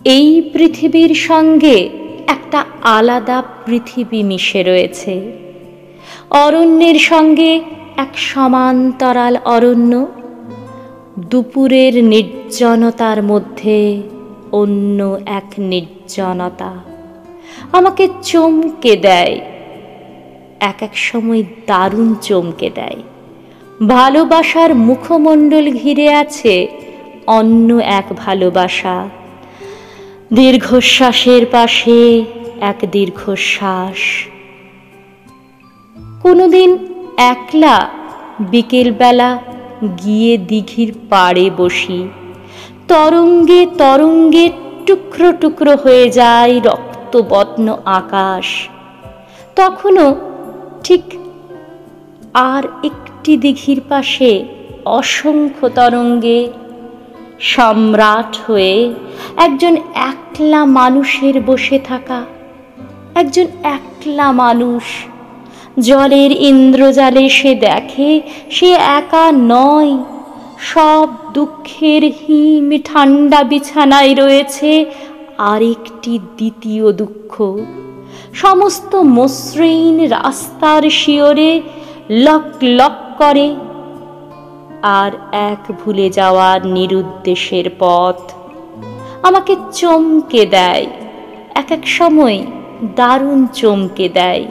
এই পৃথিবীর সঙ্গে একটা আলাদা পৃথিবী মিশে রয়েছে। অরণ্যের সঙ্গে এক সমান্তরাল অরণ্য, দুপুরের নির্জনতার মধ্যে অন্য এক নির্জনতা আমাকে চমকে দেয়, এক এক সময় দারুণ চমকে দেয়। ভালোবাসার মুখমণ্ডল ঘিরে আছে অন্য এক ভালোবাসা, দীর্ঘশ্বাসের পাশে এক দীর্ঘশ্বাস। কোনোদিন একলা বিকেলবেলা গিয়ে দিঘির পাড়ে বসি, তরঙ্গে তরঙ্গে টুকরো টুকরো হয়ে যায় রক্তবর্ণ আকাশ। তখনও ঠিক আর একটি দিঘির পাশে অসংখ্য তরঙ্গে সম্রাট হয়ে একজন একলা মানুষের বসে থাকা, একজন একলা মানুষ। জলের ইন্দ্রজালে সে দেখে সে একা নয়, সব দুঃখের হিম ঠান্ডা বিছানায় রয়েছে আরেকটি দ্বিতীয় দুঃখ। সমস্ত মসৃণ রাস্তার শিয়রে লক লক করে, আর এক ভুলে যাওয়ার নিরুদ্দেশের পথ আমাকে চমকে দেয়, এক এক সময় দারুণ চমকে দেয়।